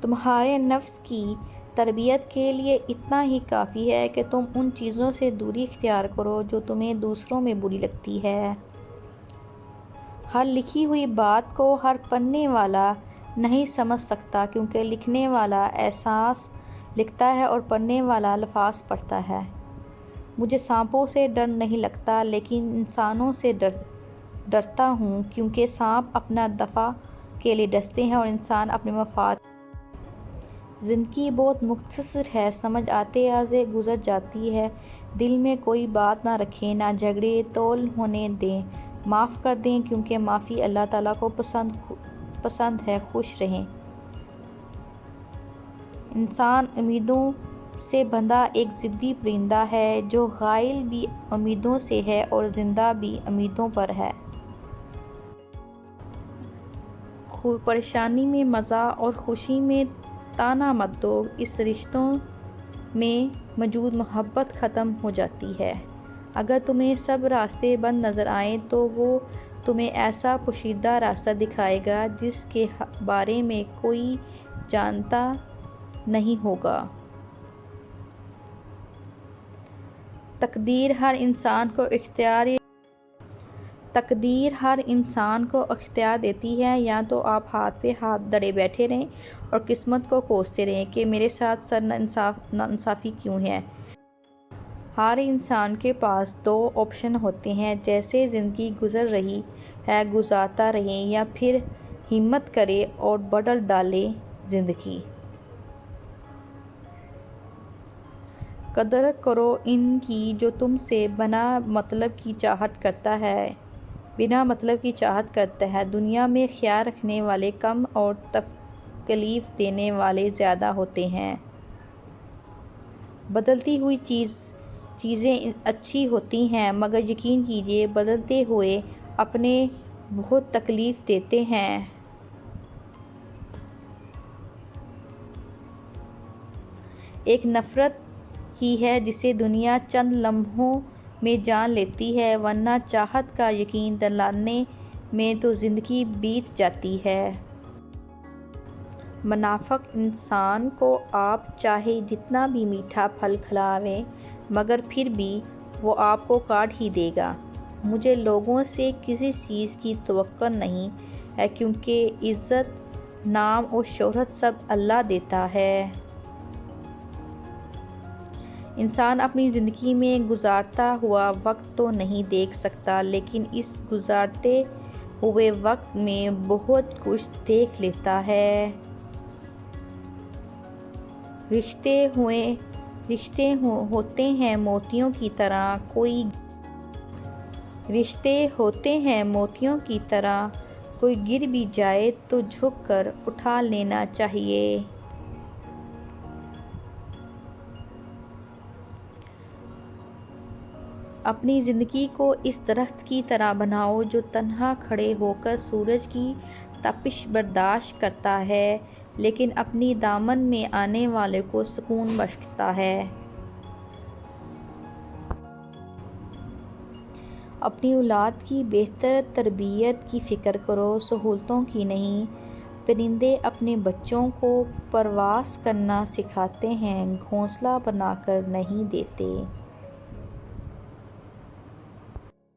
تمہارے نفس کی تربیت کے لیے اتنا ہی کافی ہے کہ تم ان چیزوں سے دوری اختیار کرو جو تمہیں دوسروں میں بری لگتی ہے۔ ہر لکھی ہوئی بات کو ہر پڑھنے والا نہیں سمجھ سکتا، کیونکہ لکھنے والا احساس لکھتا ہے اور پڑھنے والا الفاظ پڑھتا ہے۔ مجھے سانپوں سے ڈر نہیں لگتا، لیکن انسانوں سے ڈرتا ہوں، کیونکہ سانپ اپنا دفاع کے لیے ڈستے ہیں اور انسان اپنے مفاد۔ زندگی بہت مختصر ہے، سمجھ آتے آتے گزر جاتی ہے۔ دل میں کوئی بات نہ رکھیں، نہ جھگڑے طول ہونے دیں، معاف کر دیں، کیونکہ معافی اللہ تعالیٰ کو پسند ہے۔ خوش رہیں۔ انسان امیدوں سے بندھا ایک ضدی پرندہ ہے، جو غافل بھی امیدوں سے ہے اور زندہ بھی امیدوں پر ہے۔ پریشانی میں مزہ اور خوشی میں طعنہ مت دو، اس رشتوں میں موجود محبت ختم ہو جاتی ہے۔ اگر تمہیں سب راستے بند نظر آئیں تو وہ تمہیں ایسا پوشیدہ راستہ دکھائے گا جس کے بارے میں کوئی جانتا نہیں ہوگا۔ تقدیر ہر انسان کو اختیار دیتی ہے، یا تو آپ ہاتھ پہ ہاتھ دھرے بیٹھے رہیں اور قسمت کو کوستے رہیں کہ میرے ساتھ سر ناانصافی کیوں ہے۔ ہر انسان کے پاس دو آپشن ہوتے ہیں، جیسے زندگی گزر رہی ہے گزارتا رہیں، یا پھر ہمت کریں اور بدل ڈالیں زندگی۔ قدر کرو ان کی جو تم سے بنا مطلب کی چاہت کرتا ہے۔ دنیا میں خیال رکھنے والے کم اور تکلیف دینے والے زیادہ ہوتے ہیں۔ بدلتی ہوئی چیزیں اچھی ہوتی ہیں، مگر یقین کیجیے بدلتے ہوئے اپنے بہت تکلیف دیتے ہیں۔ ایک نفرت ہی ہے جسے دنیا چند لمحوں میں جان لیتی ہے، ورنہ چاہت کا یقین دلانے میں تو زندگی بیت جاتی ہے۔ منافق انسان کو آپ چاہے جتنا بھی میٹھا پھل کھلائیں، مگر پھر بھی وہ آپ کو کاٹ ہی دے گا۔ مجھے لوگوں سے کسی چیز کی توقع نہیں ہے، کیونکہ عزت، نام اور شہرت سب اللہ دیتا ہے۔ انسان اپنی زندگی میں گزرتا ہوا وقت تو نہیں دیکھ سکتا، لیکن اس گزرتے ہوئے وقت میں بہت کچھ دیکھ لیتا ہے۔ رشتے ہوتے ہیں موتیوں کی طرح، کوئی گر بھی جائے تو جھک کر اٹھا لینا چاہیے۔ اپنی زندگی کو اس درخت کی طرح بناؤ جو تنہا کھڑے ہو کر سورج کی تپش برداشت کرتا ہے، لیکن اپنی دامن میں آنے والے کو سکون بخشتا ہے۔ اپنی اولاد کی بہتر تربیت کی فکر کرو، سہولتوں کی نہیں۔ پرندے اپنے بچوں کو پرواز کرنا سکھاتے ہیں، گھونسلہ بنا کر نہیں دیتے۔